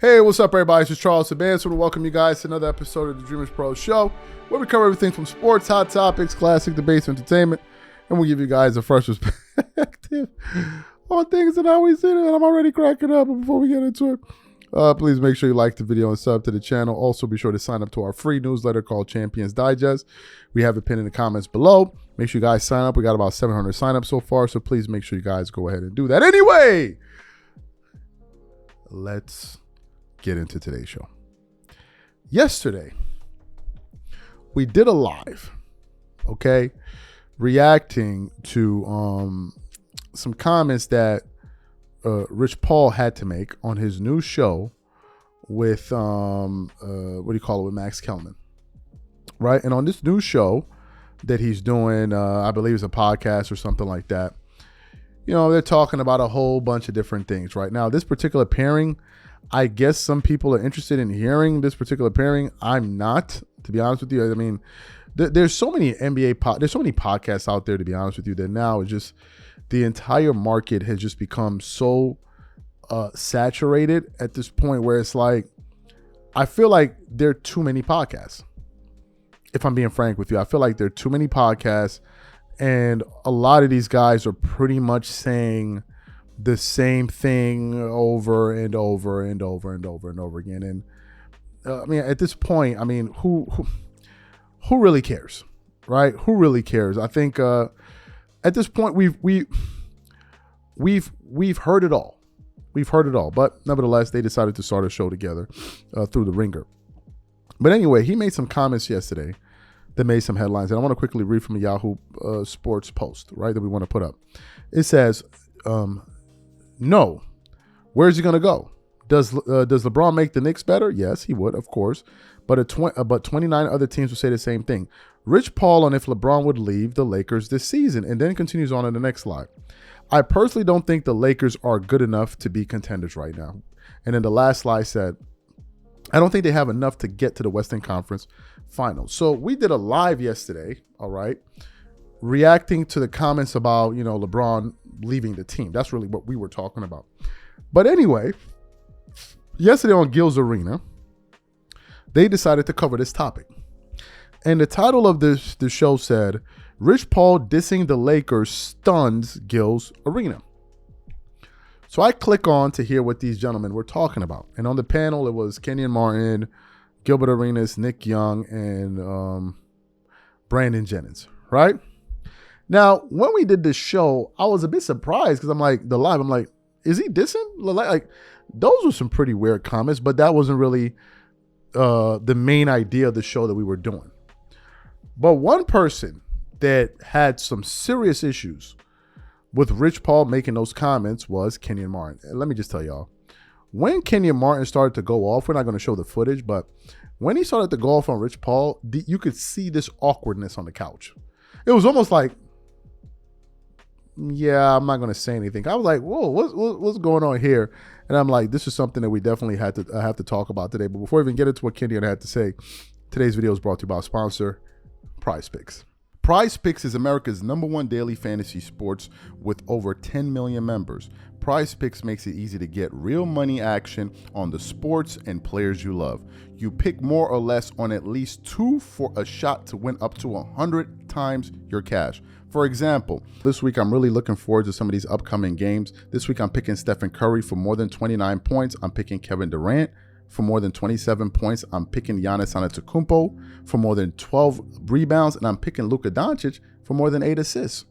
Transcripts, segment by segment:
Hey, what's up, everybody? This is Charles Sabans. So to welcome you guys to another episode of the DREAMERSPRO show, where we cover everything from sports, hot topics, classic debates, entertainment, and we'll give you guys a fresh perspective on things that how we see it. And I'm already cracking up. But before we get into it, please make sure you like the video and sub to the channel. Also, be sure to sign up to our free newsletter called Champions Digest. We have it pinned in the comments below. Make sure you guys sign up. We got about 700 signups so far, so please make sure you guys go ahead and do that. Anyway, let's get into today's show. Yesterday, we did a live, okay, reacting to some comments that Rich Paul had to make on his new show with with Max Kellerman, right? And on this new show that he's doing, I believe it's a podcast or something like that. You know, they're talking about a whole bunch of different things right now. This particular pairing, I guess some people are interested in hearing this particular pairing. I'm not, to be honest with you. I mean, there's so many there's so many podcasts out there, to be honest with you, that now it's just the entire market has just become so saturated at this point where it's like, I feel like there are too many podcasts. If I'm being frank with you, I feel like there are too many podcasts, and a lot of these guys are pretty much saying the same thing over and over and over and over and over again. And I mean, at this point, I mean, who really cares, right? Who really cares? I think at this point we've heard it all. We've heard it all. But nevertheless, they decided to start a show together through The Ringer. But anyway, he made some comments yesterday that made some headlines, and I want to quickly read from a Yahoo Sports post, right, that we want to put up. It says, no. Where's he going to go? Does LeBron make the Knicks better? Yes, he would, of course. But 29 other teams would say the same thing. Rich Paul on if LeBron would leave the Lakers this season, and then continues on in the next slide. I personally don't think the Lakers are good enough to be contenders right now. And then the last slide said, I don't think they have enough to get to the Western Conference Finals. So we did a live yesterday, all right, reacting to the comments about, you know, LeBron leaving the team. That's really what we were talking about. But anyway, yesterday on Gills Arena, they decided to cover this topic. And the title of the show said, Rich Paul dissing the Lakers stuns Gills Arena. So I click on to hear what these gentlemen were talking about. And on the panel, it was Kenyon Martin, Gilbert Arenas, Nick Young, and Brandon Jennings, right? Now, when we did this show, I was a bit surprised because I'm like, is he dissing? Like, those were some pretty weird comments, but that wasn't really the main idea of the show that we were doing. But one person that had some serious issues with Rich Paul making those comments was Kenyon Martin. And let me just tell y'all, when Kenyon Martin started to go off, we're not going to show the footage, but when he started to go off on Rich Paul, you could see this awkwardness on the couch. It was almost like, yeah, I'm not going to say anything. I was like, whoa, what's going on here? And I'm like, this is something that we definitely have to talk about today. But before we even get into what Kenyon had to say, today's video is brought to you by our sponsor, Prize Picks. Prize Picks is America's #1 daily fantasy sports with over 10 million members. Prize Picks makes it easy to get real money action on the sports and players you love. You pick more or less on at least 2 for a shot to win up to 100 times your cash. For example, this week I'm really looking forward to some of these upcoming games. This week I'm picking Stephen Curry for more than 29 points. I'm picking Kevin Durant for more than 27 points. I'm picking Giannis Antetokounmpo for more than 12 rebounds, and I'm picking Luka Doncic for more than 8 assists.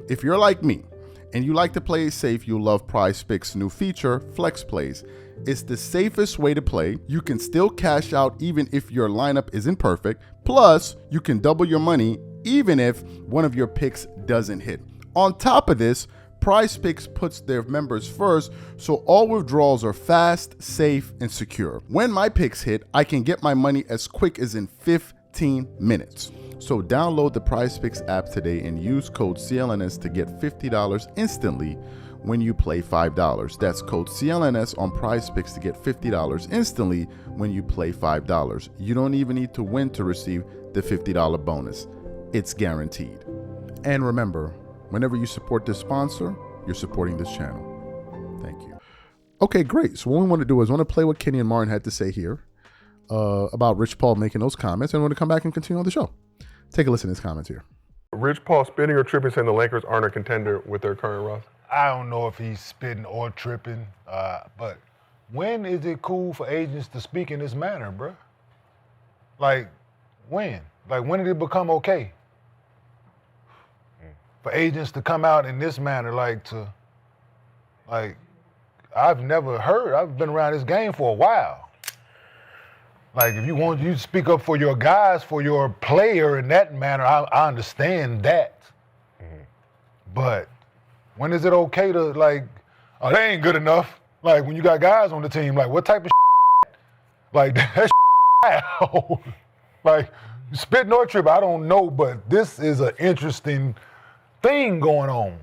If you're like me and you like to play it safe, you'll love Prize Picks' new feature, Flex Plays. It's the safest way to play. You can still cash out even if your lineup isn't perfect. Plus, you can double your money even if one of your picks doesn't hit. On top of this, Prize Picks puts their members first, so all withdrawals are fast, safe, and secure. When my picks hit, I can get my money as quick as in 15 minutes. So download the Prize Picks app today and use code CLNS to get $50 instantly when you play $5. That's code CLNS on Prize Picks to get $50 instantly when you play $5. You don't even need to win to receive the $50 bonus. It's guaranteed. And remember, whenever you support this sponsor, you're supporting this channel. Thank you. Okay, great. So what we want to do is I want to play what Kenyon Martin had to say here about Rich Paul making those comments, and we're going to come back and continue on the show. Take a listen to his comments here. Rich Paul spitting or tripping, saying the Lakers aren't a contender with their current roster. I don't know if he's spitting or tripping, but when is it cool for agents to speak in this manner, bro? Like, when? Like, when did it become okay for agents to come out in this manner, I've never heard, I've been around this game for a while. Like, if you want you to speak up for your guys, for your player in that manner, I understand that. But when is it okay to, like, oh, they ain't good enough? Like, when you got guys on the team, like, what type of like, that out. Like, spit nor trip, I don't know, but this is an interesting thing going on.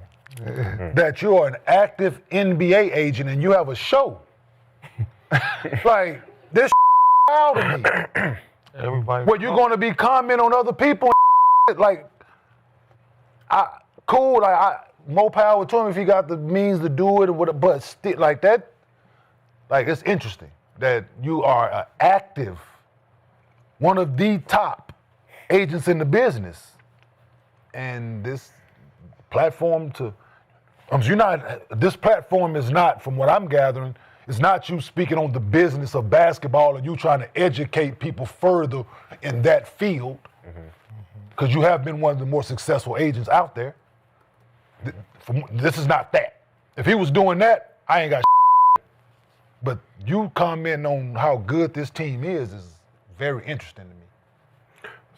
That you're an active NBA agent and you have a show. Like, this out of me. What, you're going to be commenting on other people and like, cool, like, more power to him if he got the means to do it, or whatever, but still, like that, like, it's interesting that you are an active, one of the top agents in the business, and this platform this platform is not, from what I'm gathering, it's not you speaking on the business of basketball or you trying to educate people further in that field, because you have been one of the more successful agents out there. This is not that. If he was doing that, I ain't got but you commenting on how good this team is very interesting to me.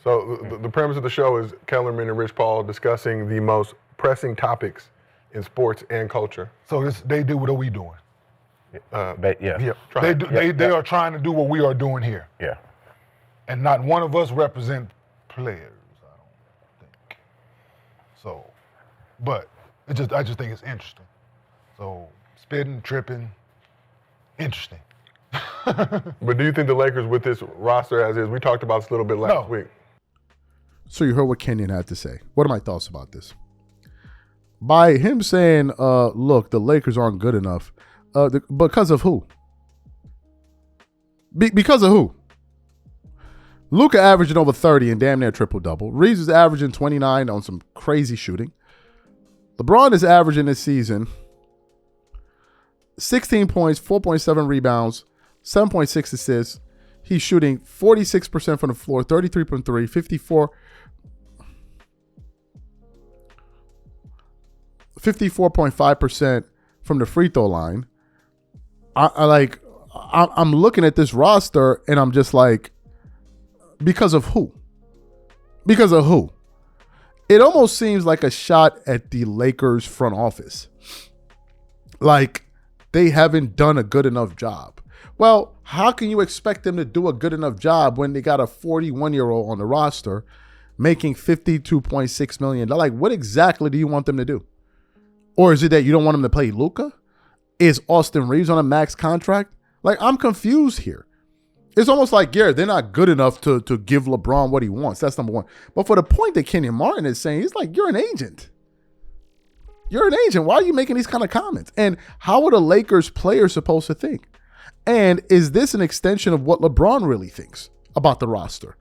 So the premise of the show is Kellerman and Rich Paul discussing the most pressing topics in sports and culture. So they do what are we doing? Yeah. They are trying to do what we are doing here. Yeah. And not one of us represent players, I don't think. So, but I just think it's interesting. So, spitting, tripping, interesting. But do you think the Lakers, with this roster as is, we talked about this a little bit last week. So you heard what Kenyon had to say. What are my thoughts about this? By him saying, look, the Lakers aren't good enough, because of who? Because of who? Luka averaging over 30 and damn near triple-double. Reeves is averaging 29 on some crazy shooting. LeBron is averaging this season 16 points, 4.7 rebounds, 7.6 assists. He's shooting 46% from the floor, 33 from three, 54.5% from the free throw line. I'm looking at this roster and I'm just like, because of who? Because of who? It almost seems like a shot at the Lakers front office. Like, they haven't done a good enough job. Well, how can you expect them to do a good enough job when they got a 41-year-old on the roster making $52.6 million? Like, what exactly do you want them to do? Or is it that you don't want them to play Luka? Is Austin Reeves on a max contract? Like, I'm confused here. It's almost like, yeah, they're not good enough to give LeBron what he wants. That's number one. But for the point that Kenyon Martin is saying, he's like, you're an agent. You're an agent. Why are you making these kind of comments? And how are the Lakers players supposed to think? And is this an extension of what LeBron really thinks about the roster?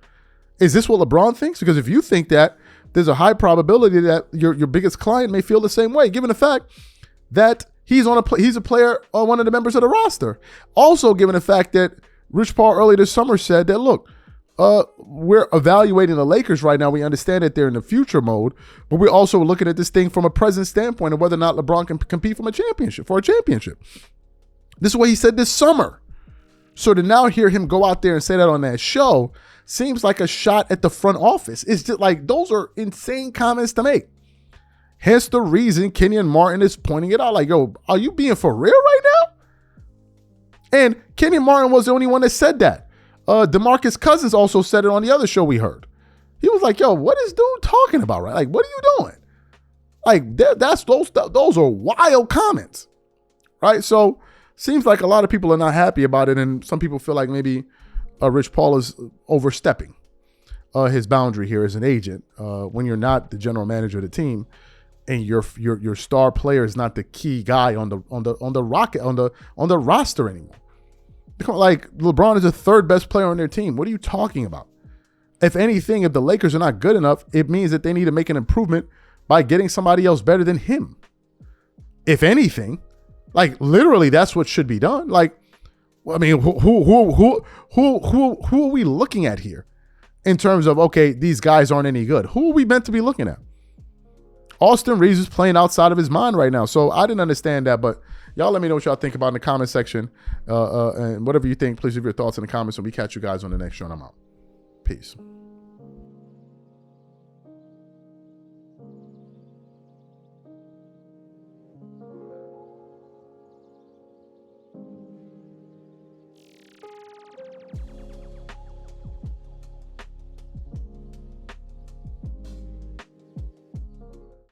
Is this what LeBron thinks? Because if you think that, there's a high probability that your biggest client may feel the same way, given the fact that he's a player or one of the members of the roster. Also, given the fact that Rich Paul earlier this summer said that, look, we're evaluating the Lakers right now. We understand that they're in the future mode, but we're also looking at this thing from a present standpoint of whether or not LeBron can compete for a championship. This is what he said this summer. So to now hear him go out there and say that on that show seems like a shot at the front office. It's just like, those are insane comments to make. Hence the reason Kenyon Martin is pointing it out. Like, yo, are you being for real right now? And Kenyon Martin was the only one that said that. DeMarcus Cousins also said it on the other show we heard. He was like, yo, what is dude talking about, right? Like, what are you doing? Like, those are wild comments, right? So seems like a lot of people are not happy about it, and some people feel like maybe Rich Paul is overstepping his boundary here as an agent when you're not the general manager of the team. and your star player is not the key guy on the roster anymore. Like LeBron is the third best player on their team. What are you talking about? If anything, if the Lakers are not good enough, it means that they need to make an improvement by getting somebody else better than him. If anything, like literally, that's what should be done. Like, I mean, who are we looking at here in terms of, okay, these guys aren't any good? Who are we meant to be looking at? Austin Reeves is playing outside of his mind right now. So I didn't understand that, but y'all let me know what y'all think about in the comment section. And whatever you think, please leave your thoughts in the comments, and we catch you guys on the next show, and I'm out. Peace.